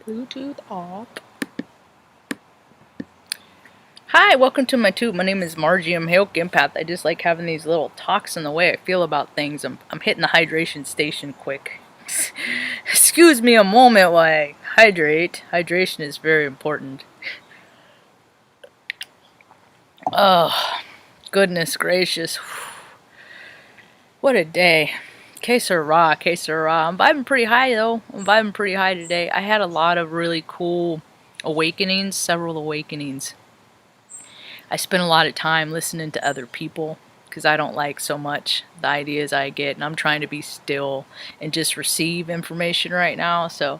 Bluetooth off. Hi, welcome to my tube. My name is Marge. I'm Hail Empath. I just like having these little talks in the way I feel about things. I'm hitting the hydration station quick. Excuse me a moment while I hydrate. Hydration is very important. Oh, goodness gracious. What a day. Que sera, que sera. I'm vibing pretty high though. I'm vibing pretty high today. I had a lot of really cool awakenings, several awakenings. I spend a lot of time listening to other people because I don't like so much the ideas I get, and I'm trying to be still and just receive information right now. So,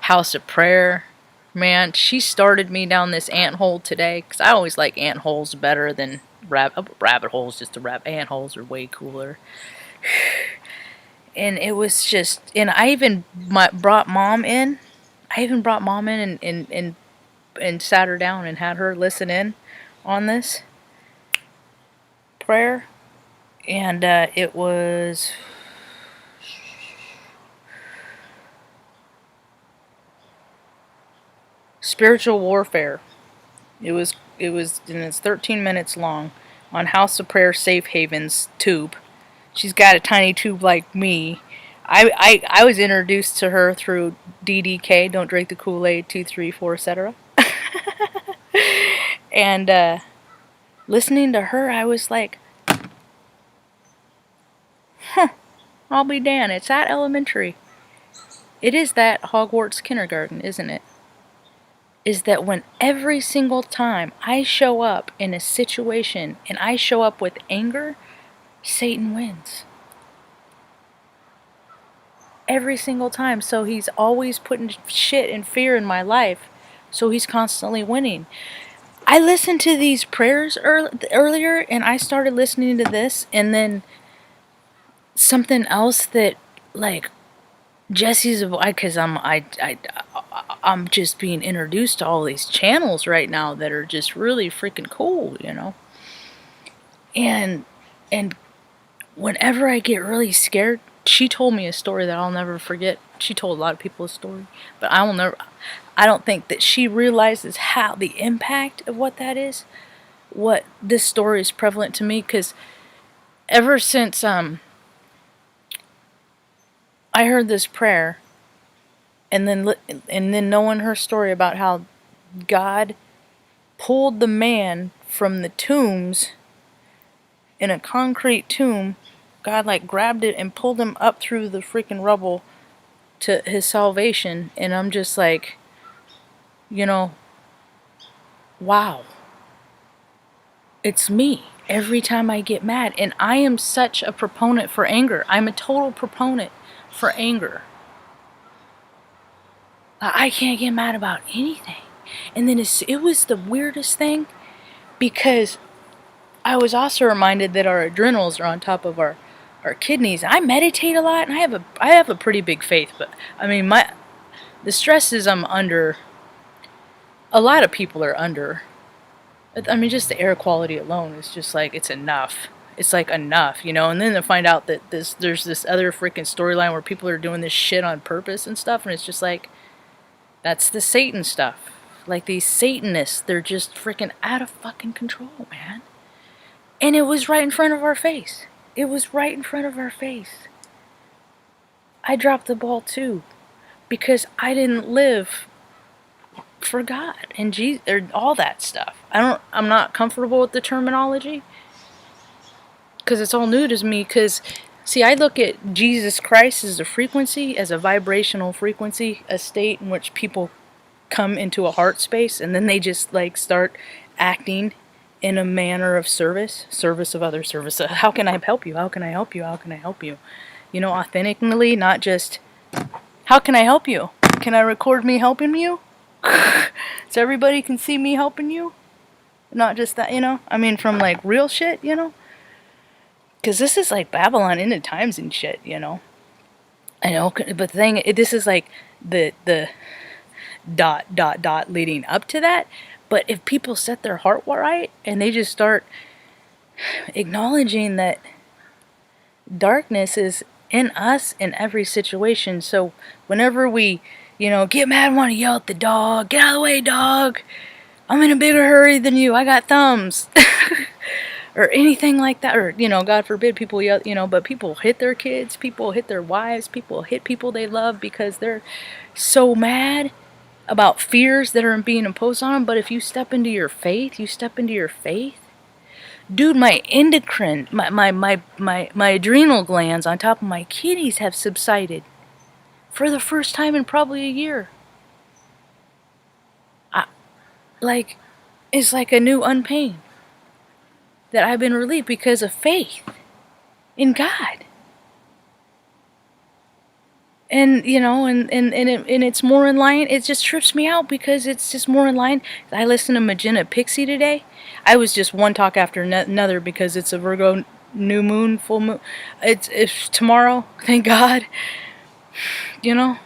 House of Prayer, man, she started me down this ant hole today because I always like ant holes better than rabbit holes. Just ant holes are way cooler. And it was just, and I even brought mom in. I even brought mom in and sat her down and had her listen in on this prayer, and it was spiritual warfare. And it's 13 minutes long on House of Prayer Safe Havens tube. She's got a tiny tube like me. I was introduced to her through DDK, Don't Drink the Kool-Aid, 2, 3, 4, etc. And listening to her, I was like, I'll be damned. It's that elementary. It is that Hogwarts kindergarten, isn't it? Is that when every single time I show up in a situation and I show up with anger, Satan wins. Every single time. So he's always putting shit and fear in my life. So he's constantly winning. I listened to these prayers earlier, and I started listening to this, and then something else that, like, Jesse's, because I'm just being introduced to all these channels right now that are just really freaking cool, you know. And whenever I get really scared, she told me a story that I'll never forget. She told a lot of people a story, but I don't think that she realizes how the impact of what that is, what this story is prevalent to me, because ever since I heard this prayer, and then knowing her story about how God pulled the man from the tombs, in a concrete tomb, God like grabbed it and pulled him up through the freaking rubble to his salvation, and I'm just like, you know, wow. It's me every time I get mad, and I am such a proponent for anger. I'm a total proponent for anger. I can't get mad about anything. And then it was the weirdest thing, because I was also reminded that our adrenals are on top of our kidneys. I meditate a lot, and I have a pretty big faith, but I mean the stresses I'm under, a lot of people are under. I mean, just the air quality alone is just like, it's enough. It's like enough, you know. And then to find out that there's this other freaking storyline where people are doing this shit on purpose and stuff, and it's just like, that's the Satan stuff. Like, these Satanists, they're just freaking out of fucking control, man. And it was right in front of our face. It was right in front of our face. I dropped the ball too, because I didn't live for God and Jesus, or all that stuff. I'm not comfortable with the terminology, because it's all new to me. Because, see, I look at Jesus Christ as a frequency, as a vibrational frequency, a state in which people come into a heart space, and then they just like start acting in a manner of service of other service. How can I help you? How can I help you? How can I help you? You know, authentically, not just, how can I help you? Can I record me helping you? So everybody can see me helping you? Not just that, you know? I mean, from like real shit, you know? Because this is like Babylon end of times and shit, you know? I know, but the thing, this is like the dot leading up to that. But if people set their heart right and they just start acknowledging that darkness is in us in every situation, so whenever we You know, get mad and want to yell at the dog. Get out of the way, dog. I'm in a bigger hurry than you. I got thumbs. Or anything like that. Or, you know, God forbid people yell, you know, but people hit their kids. People hit their wives. People hit people they love because they're so mad about fears that are being imposed on them. But if you step into your faith, dude, my endocrine, my adrenal glands on top of my kidneys have subsided for the first time in probably a year. Like, it's like a new unpain that I've been relieved because of faith in God. And, you know, and it's more in line. It just trips me out because it's just more in line. I listened to Magenta Pixie today. I was just one talk after another because it's a Virgo new moon, full moon. It's tomorrow, thank God. You know?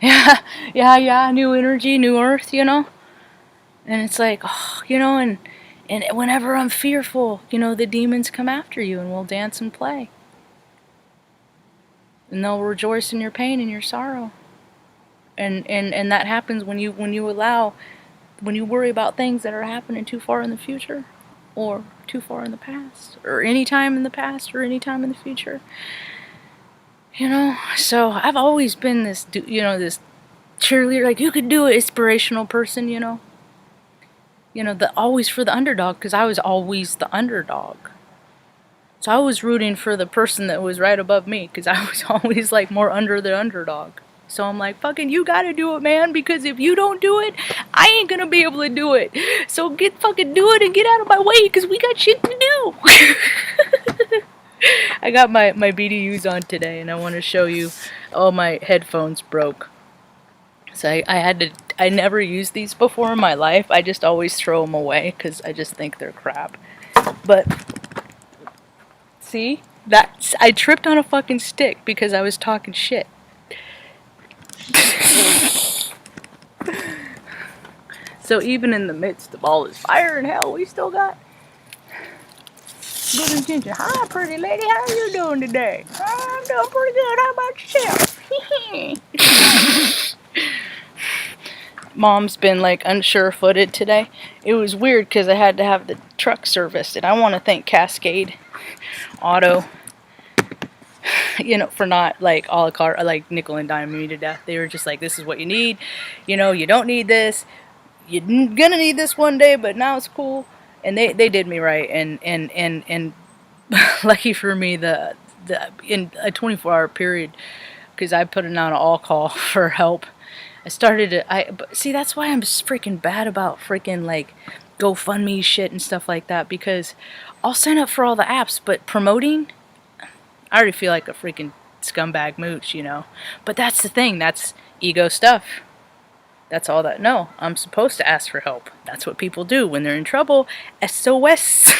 Yeah, new energy, new earth, you know? And it's like, oh, you know, and whenever I'm fearful, you know, the demons come after you and will dance and play. And they'll rejoice in your pain and your sorrow. And that happens when you worry about things that are happening too far in the future or too far in the past or any time in the past or any time in the future. You know, so I've always been this, you know, this cheerleader, like, you could do it, inspirational person, you know. You know, always for the underdog, because I was always the underdog. So I was rooting for the person that was right above me, because I was always, like, more under the underdog. So I'm like, fucking, you gotta do it, man, because if you don't do it, I ain't gonna be able to do it. So do it and get out of my way, because we got shit to do. I got my BDUs on today, and I want to show you. Oh, my headphones broke. So I never used these before in my life. I just always throw them away because I just think they're crap. But, see? I tripped on a fucking stick because I was talking shit. So even in the midst of all this fire and hell, we still got good intention. Hi, pretty lady. How are you doing today? I'm doing pretty good. How about yourself? Mom's been, like, unsure-footed today. It was weird because I had to have the truck serviced, and I want to thank Cascade Auto, you know, for not, like, a la carte, like, nickel and diming me to death. They were just like, this is what you need. You know, you don't need this. You're gonna need this one day, but now it's cool. And they did me right, and lucky for me, in a 24-hour period, because I put it on an all call for help. I started to, see, that's why I'm freaking bad about freaking, like, GoFundMe shit and stuff like that, because I'll sign up for all the apps, but promoting, I already feel like a freaking scumbag mooch, you know. But that's the thing, that's ego stuff. That's all that, no, I'm supposed to ask for help. That's what people do when they're in trouble. SOS.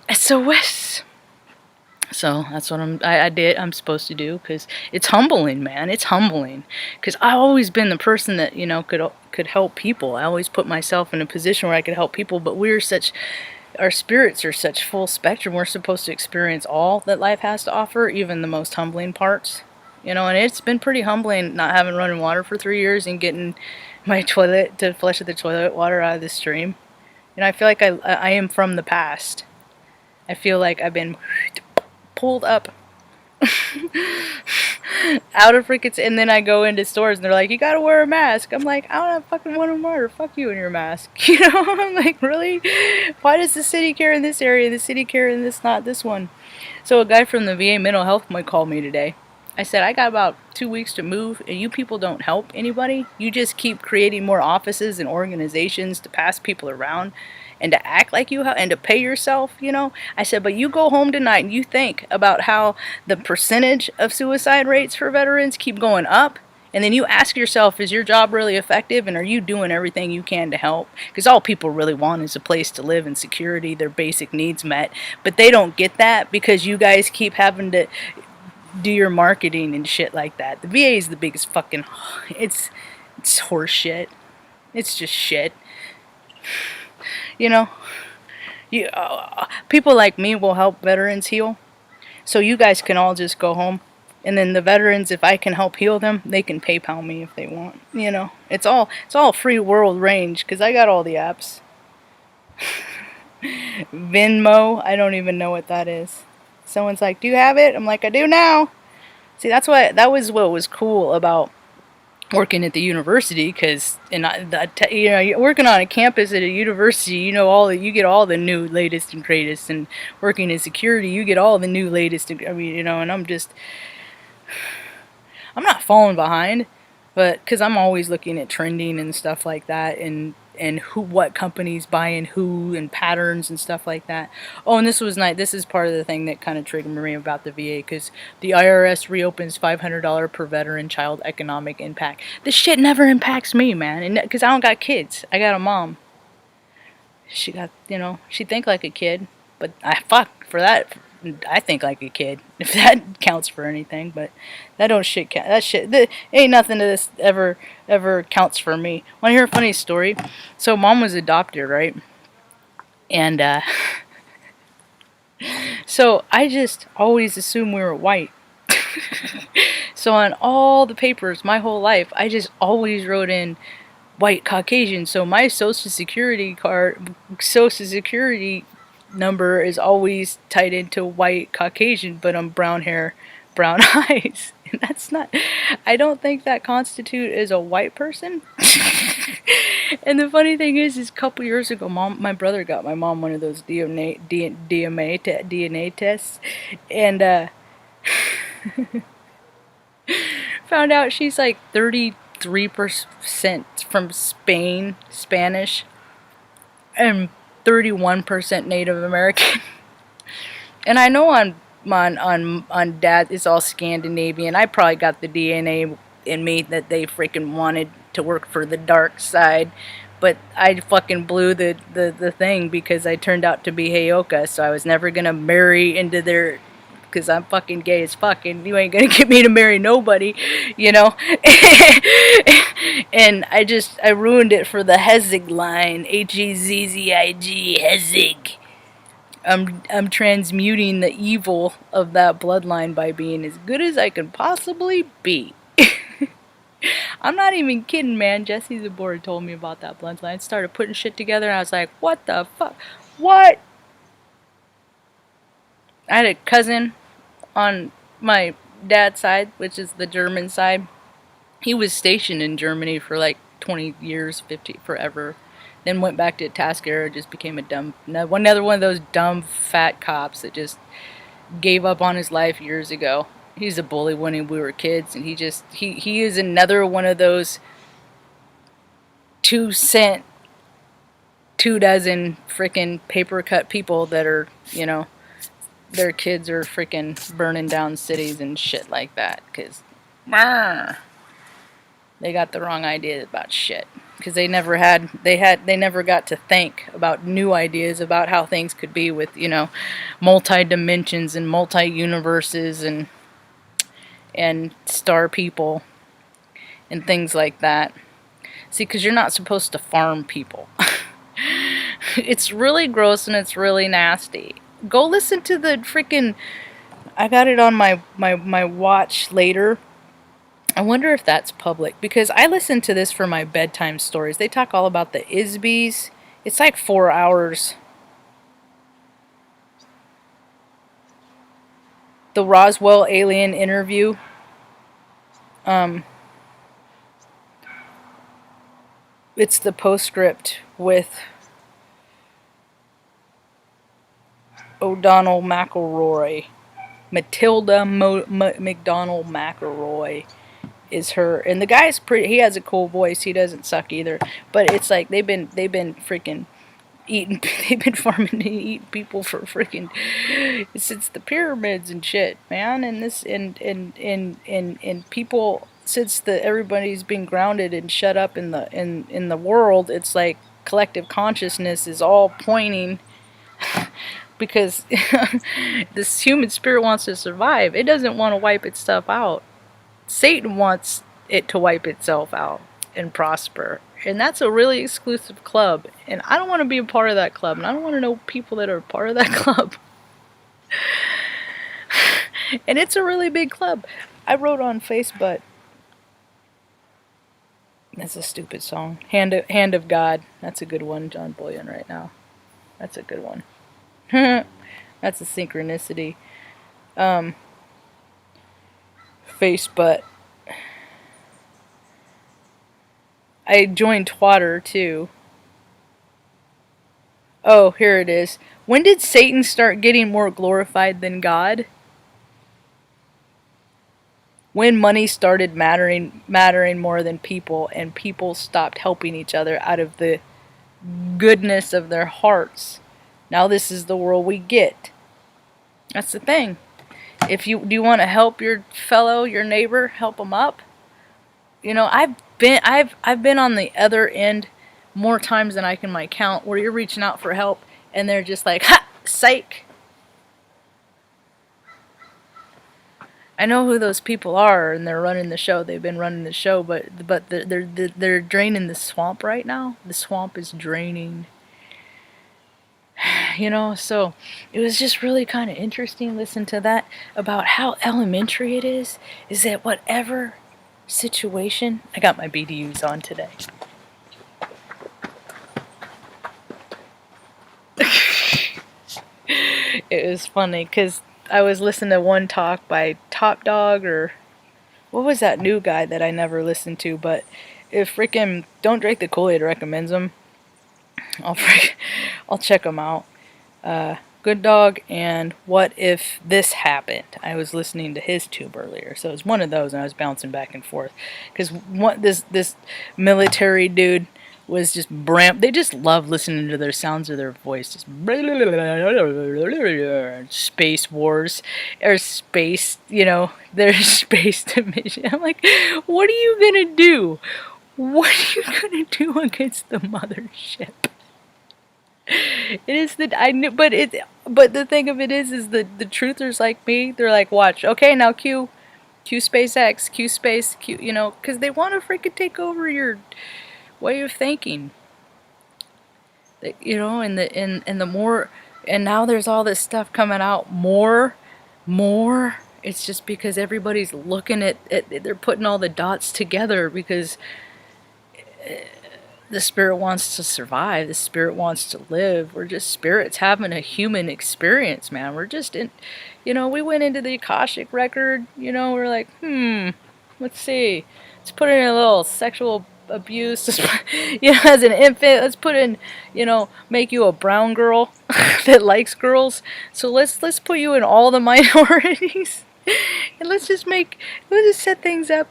SOS. So that's what I'm supposed to do, because it's humbling, man. It's humbling, because I've always been the person that, you know, could help people. I always put myself in a position where I could help people, but our spirits are such full spectrum. We're supposed to experience all that life has to offer, even the most humbling parts, you know. And it's been pretty humbling not having running water for 3 years and getting my toilet to flush the toilet water out of the stream. You know, I feel like I am from the past. I feel like I've been pulled up out of freaking, and then I go into stores and they're like, you gotta wear a mask. I'm like, I don't have fucking one water. Fuck you and your mask. You know, I'm like, really? Why does the city care in this area, the city care in this, not this one? So a guy from the VA mental health might call me today. I said, I got about 2 weeks to move, and you people don't help anybody. You just keep creating more offices and organizations to pass people around and to act like you and to pay yourself, you know. I said, but you go home tonight and you think about how the percentage of suicide rates for veterans keep going up, and then you ask yourself, is your job really effective, and are you doing everything you can to help? Because all people really want is a place to live and security, their basic needs met. But they don't get that because you guys keep having to do your marketing and shit like that. The VA is the biggest fucking, it's horse shit. It's just shit. You know, people like me will help veterans heal. So you guys can all just go home And then the veterans, if I can help heal them, they can PayPal me if they want. You know, it's all free world range because I got all the apps. Venmo, I don't even know what that is. Someone's like, "Do you have it?" I'm like, "I do now." See, that was what was cool about working at the university, because you're working on a campus at a university, you get all the new latest and greatest, and working in security, you get all the new latest. I mean, and I'm not falling behind, but because I'm always looking at trending and stuff like that, and what companies buying who and patterns and stuff like that. Oh, and this was nice. This is part of the thing that kind of triggered me about the VA, because the IRS reopens $500 per veteran child economic impact. This shit never impacts me, man, and because I don't got kids, I got a mom. She got, she think like a kid, but I fuck for that. I think like a kid, if that counts for anything. But that don't shit count. That ain't nothing to this ever counts for me. Want to hear a funny story? So mom was adopted, right? And so I just always assumed we were white. So on all the papers, my whole life, I just always wrote in white Caucasian. So my social security number is always tied into white Caucasian, but I'm brown hair, brown eyes. And that's not, I don't think that constitute as a white person. And the funny thing is a couple years ago, my brother got my mom one of those DNA tests, and found out she's like 33% from Spanish, and 31% Native American. And I know on dad it's all Scandinavian. I probably got the DNA in me that they freaking wanted to work for the dark side. But I fucking blew the thing because I turned out to be Heyoka, so I was never gonna marry into their, because I'm fucking gay as fuck, and you ain't gonna get me to marry nobody, And I ruined it for the Hezig line, Hezzig, Hezig. I'm transmuting the evil of that bloodline by being as good as I can possibly be. I'm not even kidding, man. Jesse Zabora told me about that bloodline. Started putting shit together, and I was like, what the fuck? What? I had a cousin on my dad's side, which is the German side. He was stationed in Germany for like 20 years, 50, forever. Then went back to task era, just became another one of those dumb fat cops that just gave up on his life years ago. He's a bully when we were kids, and he is another one of those 2 cent, 24 freaking paper cut people that are, their kids are freaking burning down cities and shit like that, because they got the wrong ideas about shit, because they never got to think about new ideas about how things could be with, multi dimensions and multi universes and star people and things like that. See, because you're not supposed to farm people. It's really gross and it's really nasty. Go listen to the freaking, I got it on my watch later. I wonder if that's public, because I listen to this for my bedtime stories. They talk all about the Isbies. It's like 4 hours. The Roswell alien interview. It's the postscript with O'Donnell McElroy. Matilda McDonald McElroy is her, and the guy's pretty. He has a cool voice. He doesn't suck either. But it's like they've been freaking eating. They've been farming to eat people for freaking since the pyramids and shit, man. And this and people, since everybody's been grounded and shut up in the world. It's like collective consciousness is all pointing. Because this human spirit wants to survive. It doesn't want to wipe its stuff out. Satan wants it to wipe itself out and prosper. And that's a really exclusive club. And I don't want to be a part of that club. And I don't want to know people that are part of that club. And it's a really big club. I wrote on Facebook. That's a stupid song. Hand of God. That's a good one, John Boyan, right now. That's a good one. That's a synchronicity. Facebook. I joined Twitter too. Oh, here it is. When did Satan start getting more glorified than God? When money started mattering more than people, and people stopped helping each other out of the goodness of their hearts. Now this is the world we get. That's the thing. If you do you want to help your fellow, your neighbor, help them up. You know, I've been on the other end more times than I can count, where you're reaching out for help and they're just like, ha, psych. I know who those people are, and they're running the show. They've been running the show, but they're draining the swamp right now. The swamp is draining. You know, so it was just really kind of interesting to listen to that about how elementary it is. Is that whatever situation, I got my BDUs on today. It was funny because I was listening to one talk by Top Dog, or what was that new guy that I never listened to, but if freaking Don't Drink the Kool-Aid recommends them, I'll check them out. Good Dog and What If This Happened. I was listening to his tube earlier, so it was one of those, and I was bouncing back and forth because this military dude was just they just love listening to their sounds of their voice, just space wars or space, you know, their space dimension. I'm like, what are you gonna do? What are you gonna do against the mothership? It is that I knew, but the thing of it is the truthers like me. They're like, watch, okay, now Q SpaceX, Q space, Q, you know, because they want to freaking take over your way of thinking. You know, and the more, and now there's all this stuff coming out more. It's just because everybody's looking at they're putting all the dots together because the spirit wants to survive. The spirit wants to live. We're just spirits having a human experience, man. We're just in, you know, we went into the Akashic record, you know, we're like, let's see. Let's put in a little sexual abuse. You know, as an infant, let's put in, you know, make you a brown girl that likes girls. So let's put you in all the minorities. And let's just set things up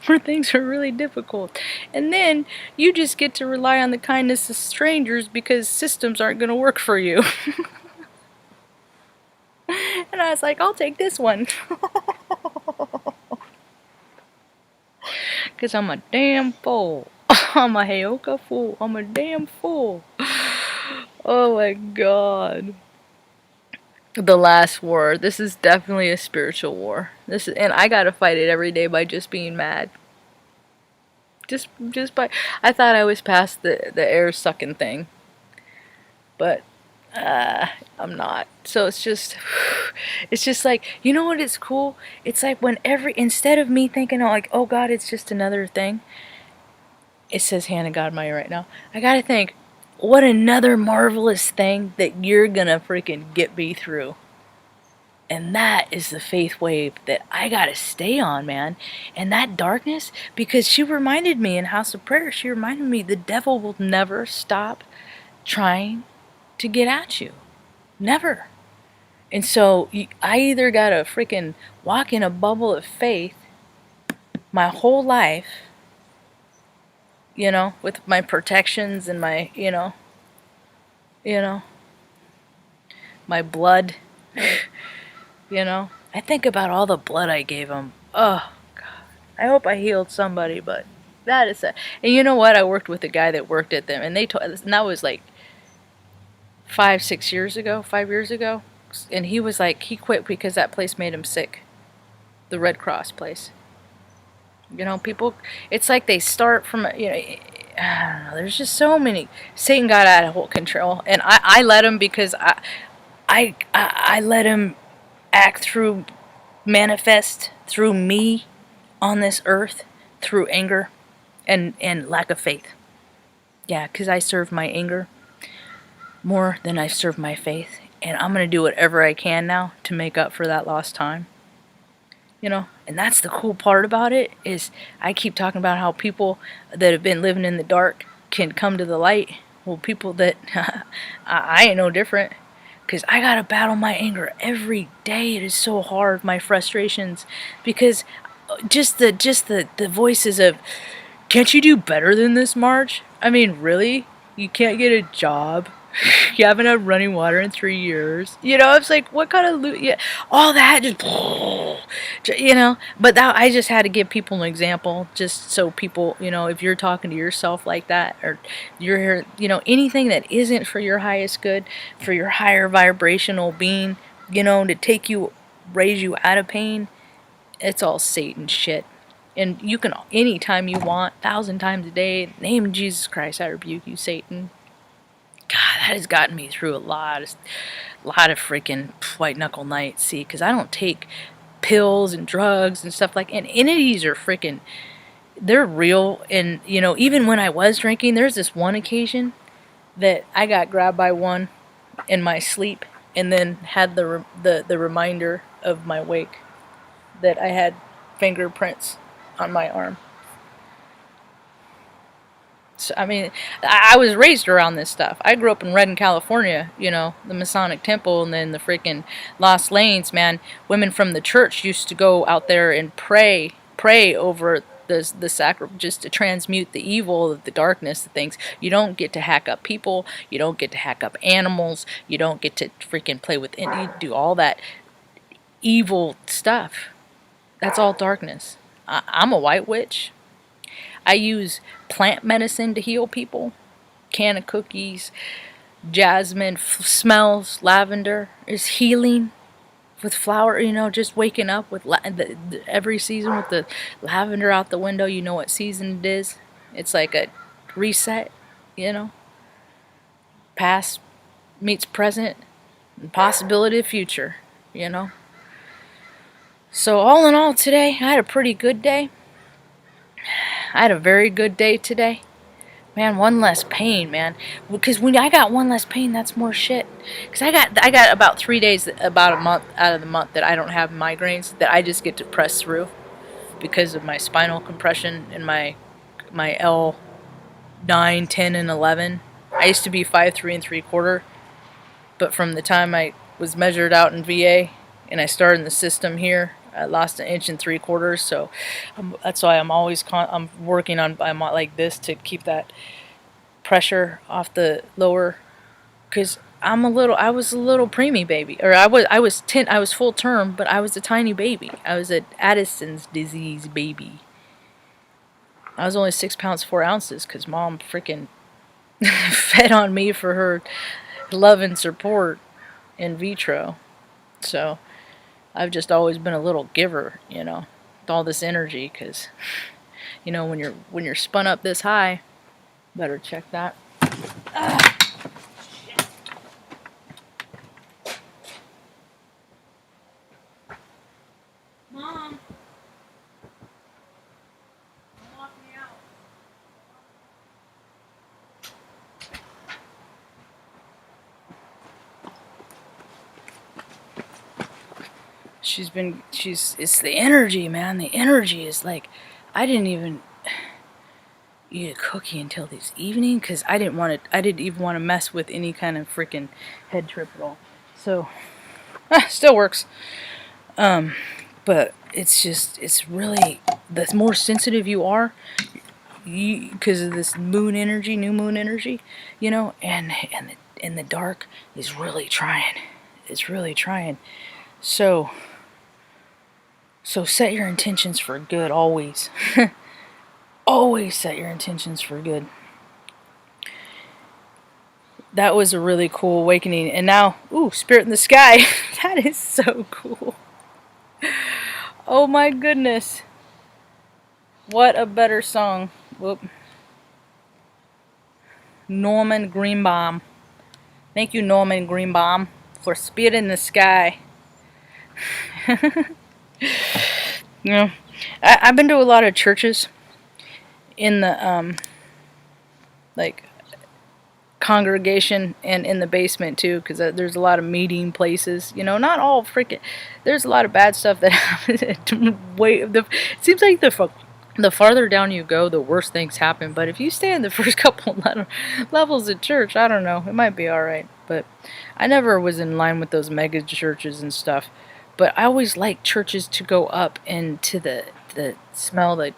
where things are really difficult. And then you just get to rely on the kindness of strangers because systems aren't going to work for you. And I was like, I'll take this one. Because I'm a damn fool. I'm a Heyoka fool. I'm a damn fool. Oh my god. The last war. This is definitely a spiritual war. And I gotta fight it every day by just being mad. Just by, I thought I was past the air sucking thing, but I'm not. So it's just like, you know what? It's cool. It's like when instead of me thinking, oh, like, oh God, it's just another thing. It says hand of God Maya right now. I gotta think, what another marvelous thing that you're gonna freaking get me through. And that is the faith wave that I gotta stay on, man. And that darkness, because she reminded me in House of Prayer, she reminded me the devil will never stop trying to get at you. Never. And so I either gotta freaking walk in a bubble of faith my whole life, you know, with my protections and my, you know, my blood. You know, I think about all the blood I gave him. Oh, God. I hope I healed somebody, but that is sad. And you know what? I worked with a guy that worked at them, and and that was like 5 years ago. And he was like, he quit because that place made him sick. The Red Cross place. You know, people, it's like they start from, you know, I don't know, there's just so many. Satan got out of control, and I let him because I let him act through, manifest through me on this earth through anger and lack of faith. Yeah, because I serve my anger more than I serve my faith. And I'm going to do whatever I can now to make up for that lost time. You know, and that's the cool part about it is I keep talking about how people that have been living in the dark can come to the light. Well, people that I ain't no different because I gotta battle my anger every day. It is so hard, my frustrations, because just the voices of, can't you do better than this, Marge? I mean, really? You can't get a job. You haven't had running water in 3 years. You know, it's like, what kind of loot? Yeah, all that just, you know. But that, I just had to give people an example, just so people, you know, if you're talking to yourself like that, or you're, you know, anything that isn't for your highest good, for your higher vibrational being, you know, to take you, raise you out of pain, it's all Satan shit. And you can, anytime you want, 1,000 times a day, name Jesus Christ, I rebuke you, Satan. God, that has gotten me through a lot of freaking white knuckle nights. See, because I don't take pills and drugs and stuff like. And entities are freaking, they're real. And you know, even when I was drinking, there's this one occasion that I got grabbed by one in my sleep, and then had the reminder of my wake that I had fingerprints on my arm. So, I mean, I was raised around this stuff. I grew up in Redding, California, you know, the Masonic Temple, and then the freaking Lost Lanes, man. Women from the church used to go out there and pray over the sacrament, just to transmute the evil, the darkness, the things. You don't get to hack up people. You don't get to hack up animals. You don't get to freaking play with, you do all that evil stuff. That's all darkness. I'm a white witch. I use plant medicine to heal people. Can of cookies, jasmine, smells, lavender is healing with flower. You know, just waking up with every season with the lavender out the window. You know what season it is. It's like a reset. You know, past meets present, and possibility of future. You know. So all in all, today I had a pretty good day. I had a very good day today. Man, one less pain, man. Because when I got one less pain, that's more shit. Because I got about 3 days, about a month out of the month that I don't have migraines, that I just get to press through because of my spinal compression and my L9, 10, and 11. I used to be 5'3 3/4", but from the time I was measured out in VA and I started in the system here, I lost 1.75 inches. So that's why I'm always I'm working on, I'm like this to keep that pressure off the lower, because I was a little preemie baby, or I was full term, but I was a tiny baby. I was an Addison's disease baby. I was only 6 pounds 4 ounces because mom freaking fed on me for her love and support in vitro. So I've just always been a little giver, you know, with all this energy, because you know, when you're spun up this high, better check that. Mom, walk me out. It's the energy, man. The energy is like, I didn't even eat a cookie until this evening because I didn't even want to mess with any kind of freaking head trip at all. So, still works. But it's really, the more sensitive you are, because of this moon energy, new moon energy, you know, and the dark is really trying. It's really trying. So set your intentions for good always. Always set your intentions for good. That was a really cool awakening. And now, ooh, Spirit in the Sky. That is so cool. Oh my goodness. What a better song. Whoop. Norman Greenbaum. Thank you, Norman Greenbaum, for Spirit in the Sky. You know, I've been to a lot of churches in the like congregation and in the basement too, because there's a lot of meeting places. You know, not all freaking. There's a lot of bad stuff that happens. It seems like the farther down you go, the worse things happen. But if you stay in the first couple levels of church, I don't know, it might be all right. But I never was in line with those mega churches and stuff. But I always like churches to go up and to the smell the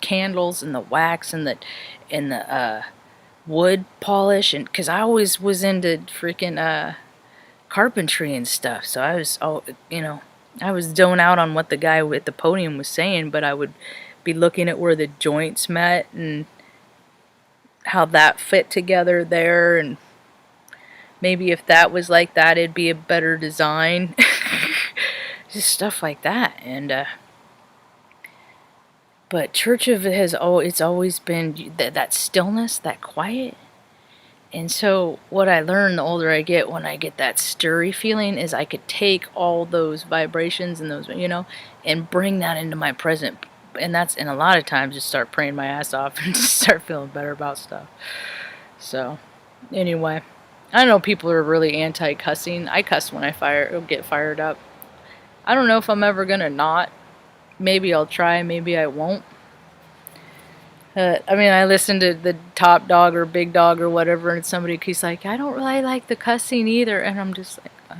candles and the wax and the wood polish, and because I always was into freaking carpentry and stuff. So I was, I was zoned out on what the guy at the podium was saying, but I would be looking at where the joints met and how that fit together there, and maybe if that was like that, it'd be a better design. Just stuff like that. And but church of it it's always been that stillness, that quiet. And so what I learned the older I get, when I get that stirry feeling, is I could take all those vibrations and those, and bring that into my present. And a lot of times just start praying my ass off and just start feeling better about stuff. So anyway, I know people are really anti-cussing. I cuss when I get fired up. I don't know if I'm ever gonna not. Maybe I'll try, maybe I won't. I listen to the Top Dog or Big Dog or whatever, and somebody keeps like, I don't really like the cussing either. And I'm just like,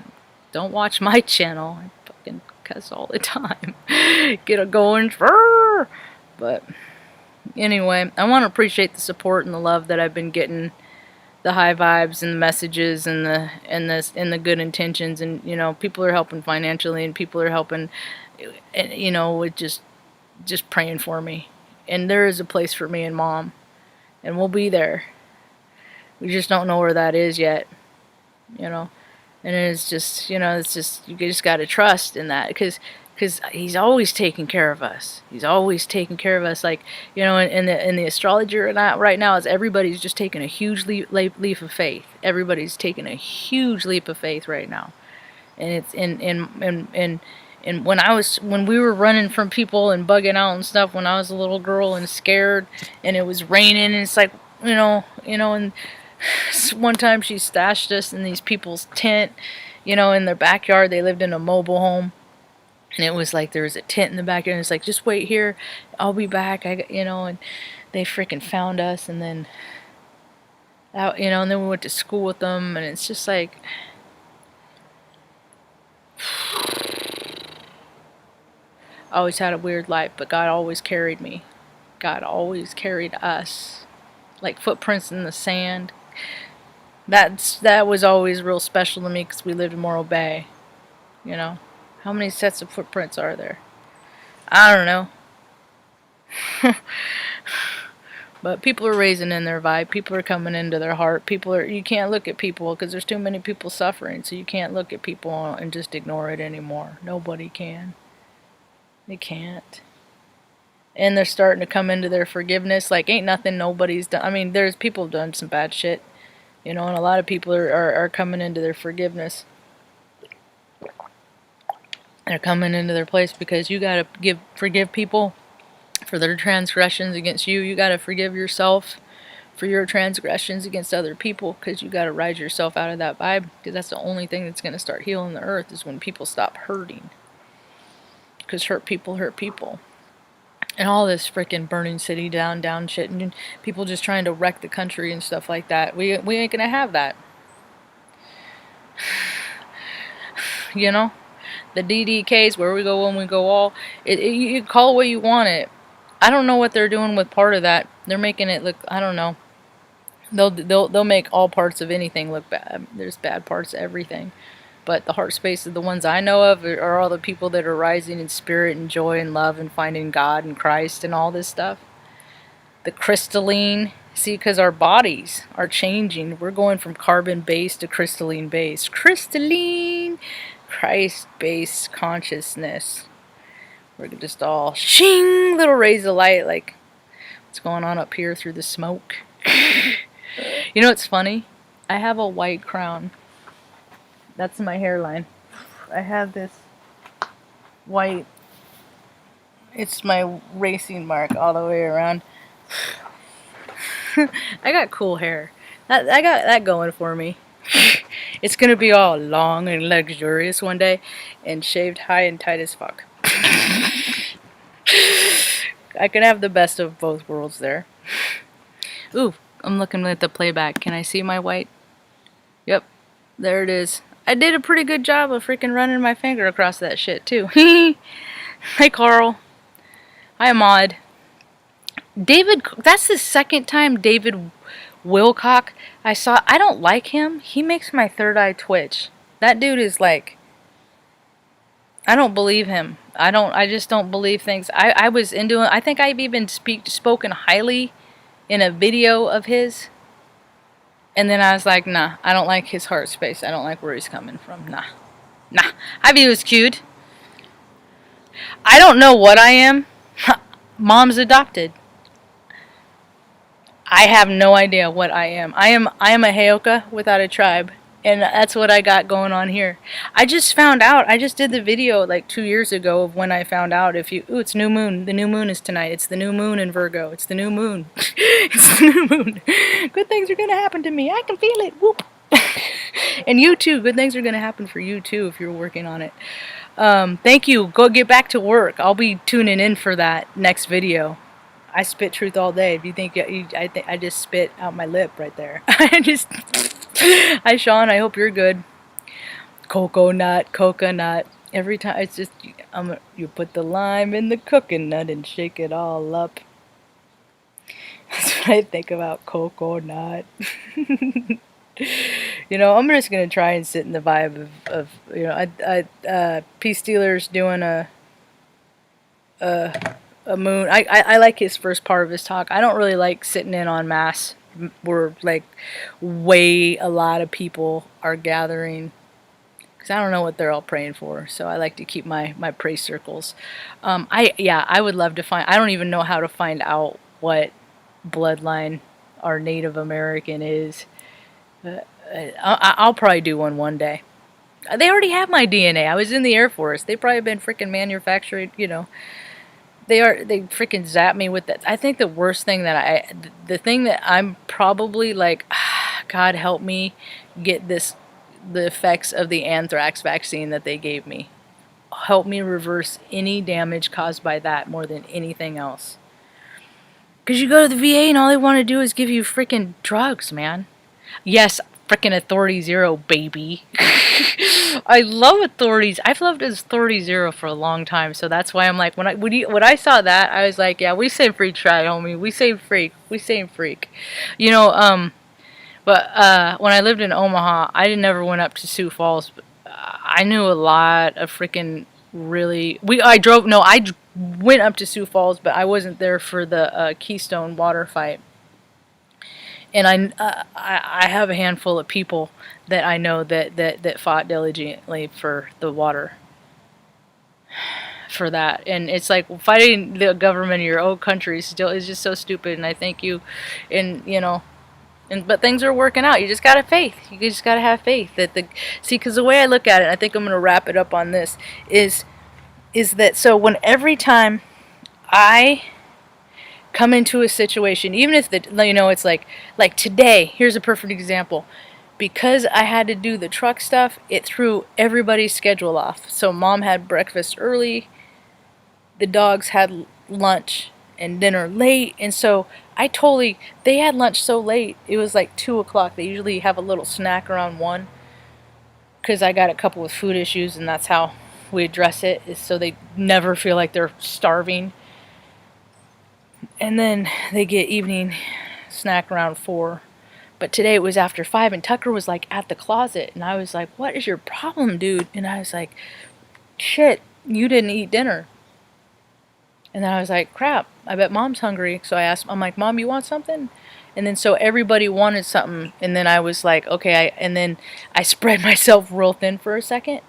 don't watch my channel. I fucking cuss all the time. Get a going. But anyway, I want to appreciate the support and the love that I've been getting, the high vibes and the messages and the good intentions, and people are helping financially, and people are helping, and with just praying for me. And there is a place for me and Mom, and we'll be there. We just don't know where that is yet, And it's just, you just got to trust in that, because He's always taking care of us. He's always taking care of us. Like, in the astrology right now, is everybody's just taking a huge leap of faith. Everybody's taking a huge leap of faith right now, and it's And when we were running from people and bugging out and stuff, when I was a little girl and scared, and it was raining, and it's like, and one time she stashed us in these people's tent, in their backyard. They lived in a mobile home, and it was like there was a tent in the backyard, and it's like, just wait here, I'll be back. And they freaking found us, and then out, and then we went to school with them, and it's just like, I always had a weird life, but God always carried me. God always carried us, like footprints in the sand. That was always real special to me, because we lived in Morro Bay. How many sets of footprints are there? I don't know. But people are raising in their vibe. People are coming into their heart. You can't look at people, because there's too many people suffering. So you can't look at people and just ignore it anymore. Nobody can. They can't. And they're starting to come into their forgiveness. Like, ain't nothing nobody's done. There's people who've done some bad shit. And a lot of people are coming into their forgiveness. They're coming into their place, because you gotta forgive people for their transgressions against you. You gotta forgive yourself for your transgressions against other people, because you gotta rise yourself out of that vibe. Because that's the only thing that's gonna start healing the earth, is when people stop hurting. Because hurt people hurt people. And all this freaking burning city down shit, and people just trying to wreck the country and stuff like that. We ain't gonna have that. The DDKs, where we go when we go all. You call it what you want it. I don't know what they're doing with part of that. They're making it look, I don't know. They'll make all parts of anything look bad. There's bad parts of everything. But the heart space of the ones I know of are all the people that are rising in spirit and joy and love and finding God and Christ and all this stuff. The crystalline, see, because our bodies are changing. We're going from carbon-based to crystalline-based. Crystalline, Christ-based consciousness. We're just all shing, little rays of light, like what's going on up here through the smoke. It's funny? I have a white crown. That's my hairline. I have this white. It's my racing mark all the way around. I got cool hair. I got that going for me. It's gonna be all long and luxurious one day, and shaved high and tight as fuck. I can have the best of both worlds there. Ooh, I'm looking at the playback. Can I see my white? Yep, there it is. I did a pretty good job of freaking running my finger across that shit too. Hi Carl. Hi Maud. David, that's the second time David Wilcock I saw. I don't like him. He makes my third eye twitch. That dude is like, I don't believe him. I just don't believe things. I was into it. I think I've even spoken highly in a video of his. And then I was like, nah, I don't like his heart space. I don't like where he's coming from. Nah. I view as cute. I don't know what I am. Mom's adopted. I have no idea what I am. I am a Heyoka without a tribe. And that's what I got going on here. I just found out. I just did the video like 2 years ago of when I found out ooh, it's new moon. The new moon is tonight. It's the new moon in Virgo. It's the new moon. It's the new moon. Good things are going to happen to me. I can feel it. Whoop. And you too. Good things are going to happen for you too if you're working on it. Thank you. Go get back to work. I'll be tuning in for that next video. I spit truth all day. If you think I just spit out my lip right there. Hi Sean, I hope you're good. Coconut. Every time it's just you put the lime in the coconut and shake it all up. That's what I think about coconut. You know, I'm just gonna try and sit in the vibe of you know, Peace Stealer's doing a moon. I like his first part of his talk. I don't really like sitting in on mass where like a lot of people are gathering, because I don't know what they're all praying for. So I like to keep my praise circles. I would love to find. I don't even know how to find out what bloodline our Native American is. I'll probably do one day. They already have my DNA. I was in the Air Force. They probably been freaking manufactured, you know. They freaking zap me with that. I think the worst thing the thing that I'm probably like, God help me get the effects of the anthrax vaccine that they gave me. Help me reverse any damage caused by that more than anything else. Because you go to the VA and all they want to do is give you freaking drugs, man. Yes, freaking Authority Zero, baby. I love authorities. I've loved Authority Zero for a long time, so that's why I'm like, when I saw that, I was like, yeah, we say freak try, homie. We say freak. You know, but when I lived in Omaha, I never went up to Sioux Falls. But, I knew a lot of freaking really. I went up to Sioux Falls, but I wasn't there for the Keystone water fight. And I have a handful of people that I know that fought diligently for the water, for that. And it's like fighting the government of your own country still is just so stupid. And I thank you, and you know, but things are working out. You just gotta faith. You just gotta have faith because the way I look at it, I think I'm gonna wrap it up on this is that every time I come into a situation, even if it's like today, here's a perfect example. Because I had to do the truck stuff, it threw everybody's schedule off. So mom had breakfast early, the dogs had lunch and dinner late, and so they had lunch so late, it was like 2 o'clock. They usually have a little snack around 1, because I got a couple with food issues, and that's how we address it, is so they never feel like they're starving. And then they get evening snack around 4. But today it was after 5, and Tucker was like at the closet, and I was like, what is your problem, dude? And I was like, shit, you didn't eat dinner. And then I was like, crap, I bet mom's hungry. So I'm like, Mom, you want something? And then so everybody wanted something, and then I was like, okay, and then I spread myself real thin for a second,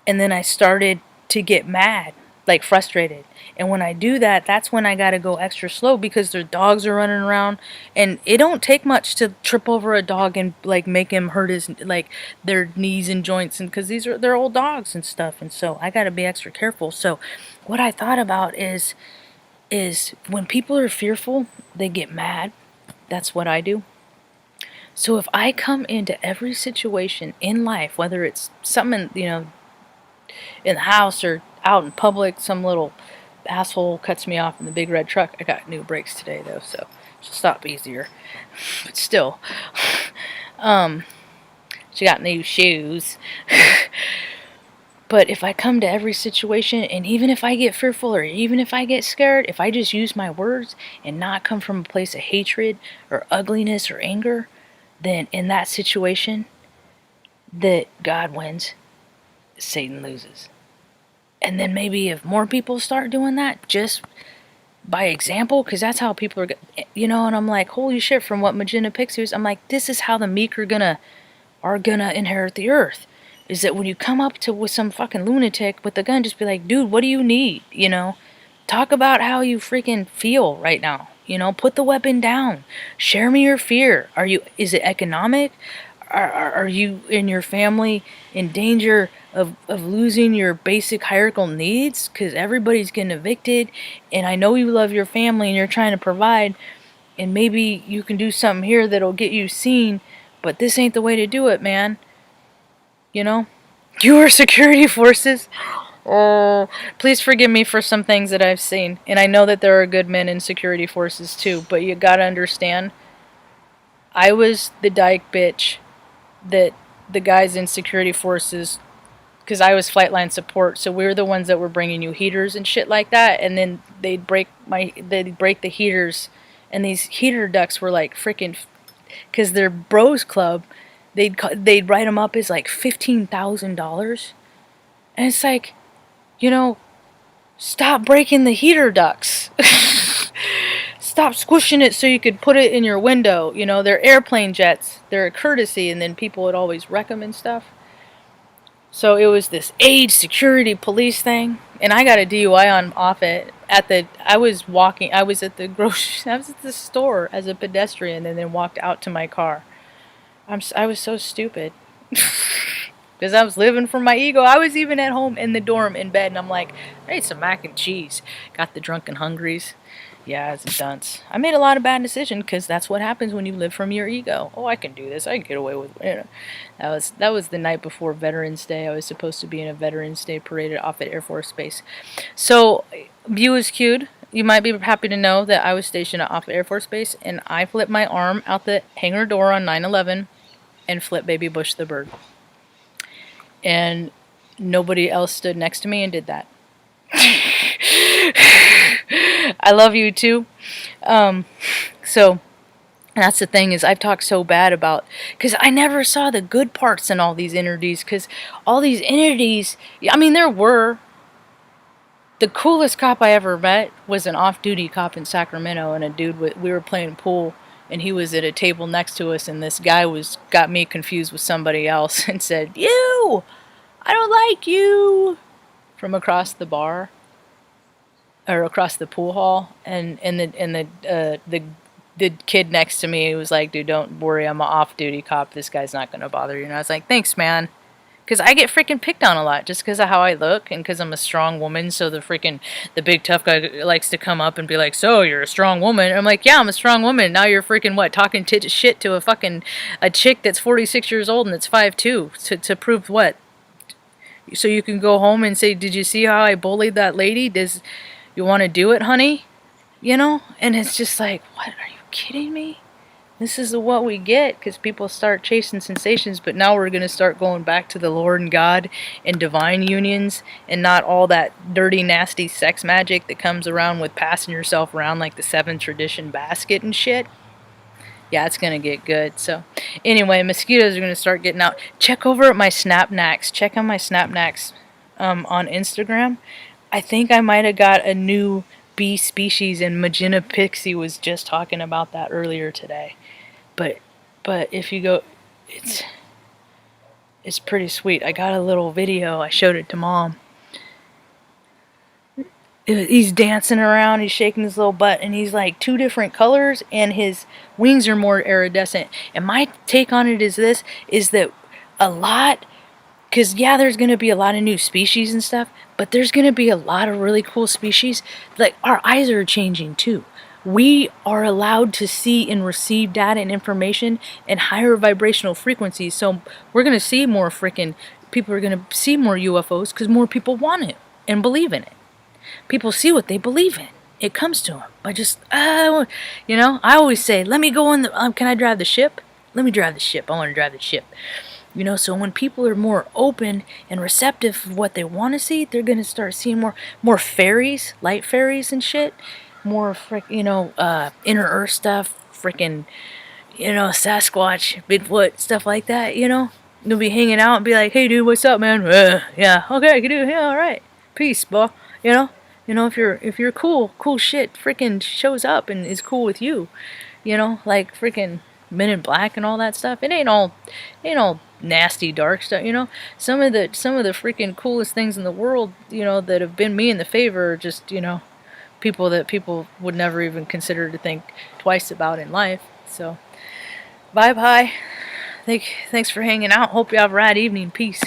and then I started to get mad. like frustrated. And when I do that, that's when I gotta go extra slow because their dogs are running around, and it don't take much to trip over a dog and like make him hurt his like their knees and joints, and because they're old dogs and stuff, and so I gotta be extra careful. So what I thought about is when people are fearful, they get mad. That's what I do. So if I come into every situation in life, whether it's something, in the house or out in public, some little asshole cuts me off in the big red truck. I got new brakes today though, so she'll stop easier. But still, she got new shoes. But if I come to every situation, and even if I get fearful or even if I get scared, if I just use my words and not come from a place of hatred or ugliness or anger, then in that situation, that God wins, Satan loses. And then maybe if more people start doing that, just by example, because that's how people are, and I'm like, holy shit, from what Magenta Pixies, I'm like, this is how the meek are gonna inherit the earth. Is that when you come up to with some fucking lunatic with a gun, just be like, dude, what do you need? Talk about how you freaking feel right now. Put the weapon down. Share me your fear. Is it economic? Are you and your family in danger of losing your basic hierarchical needs? Because everybody's getting evicted, and I know you love your family and you're trying to provide, and maybe you can do something here that'll get you seen, but this ain't the way to do it, man. You are security forces. Oh, please forgive me for some things that I've seen. And I know that there are good men in security forces too, but you gotta understand, I was the dyke bitch that the guys in security forces, because I was flight line support, so we were the ones that were bringing you heaters and shit like that, and then they'd break the heaters, and these heater ducts were like freaking, because they're bros club, they'd write them up as like $15,000, and it's like, stop breaking the heater ducts. Stop squishing it so you could put it in your window. They're airplane jets. They're a courtesy, and then people would always wreck them and stuff. So it was this age security police thing, and I got a DUI on off it I was at the store as a pedestrian, and then walked out to my car. I was so stupid. Because I was living for my ego. I was even at home in the dorm in bed, and I'm like, I ate some mac and cheese. Got the drunken hungries. Yeah, it's a dunce. I made a lot of bad decisions because that's what happens when you live from your ego. Oh, I can do this. I can get away with it. That was the night before Veterans Day. I was supposed to be in a Veterans Day parade at Offutt Air Force Base. So, view is cued. You might be happy to know that I was stationed at Offutt Air Force Base, and I flipped my arm out the hangar door on 9/11 and flipped Baby Bush the bird. And nobody else stood next to me and did that. I love you too. So that's the thing, is I've talked so bad about, because I never saw the good parts in all these entities, because all these entities, I mean, the coolest cop I ever met was an off-duty cop in Sacramento, and a dude, we were playing pool, and he was at a table next to us, and this guy got me confused with somebody else and said, "You! I don't like you!" from across the bar, or across the pool hall, and the kid next to me was like, "Dude, don't worry, I'm an off-duty cop. This guy's not gonna bother you." And I was like, "Thanks, man." Because I get freaking picked on a lot just because of how I look, and because I'm a strong woman, so the big tough guy likes to come up and be like, "So, you're a strong woman?" And I'm like, "Yeah, I'm a strong woman." Now you're freaking what? Talking shit to a chick that's 46 years old and that's 5'2", to prove what? So you can go home and say, "Did you see how I bullied that lady? You want to do it, honey?" And it's just like, what? Are you kidding me? This is what we get because people start chasing sensations, but now we're going to start going back to the Lord and God and divine unions, and not all that dirty, nasty sex magic that comes around with passing yourself around like the 7th tradition basket and shit. Yeah, it's going to get good. So, anyway, mosquitoes are going to start getting out. Check over at my Snapnacks. Check on my Snapnacks on Instagram. I think I might have got a new bee species, and Magenta Pixie was just talking about that earlier today. But if you go, it's pretty sweet. I got a little video. I showed it to Mom. he's dancing around, he's shaking his little butt, and he's like 2 different colors, and his wings are more iridescent. And my take on it is this, is that a lot, because yeah, there's going to be a lot of new species and stuff, but there's going to be a lot of really cool species. Like, our eyes are changing too. We are allowed to see and receive data and information in higher vibrational frequencies, so we're going to see more freaking, people are going to see more UFOs because more people want it and believe in it. People see what they believe in. It comes to them. I just, I always say, let me go in the, can I drive the ship? Let me drive the ship. I want to drive the ship. So when people are more open and receptive of what they want to see, they're going to start seeing more fairies, light fairies and shit. More, inner earth stuff, freaking, Sasquatch, Bigfoot, stuff like that, They'll be hanging out and be like, hey, dude, what's up, man? Yeah, okay, dude, yeah, all right. Peace, bro. If you're cool shit freaking shows up and is cool with you, like freaking Men in Black and all that stuff. It ain't all nasty dark stuff, Some of the freaking coolest things in the world, that have been me in the favor are just, people that people would never even consider to think twice about in life. So, bye bye. Thanks for hanging out. Hope you have a rad evening. Peace.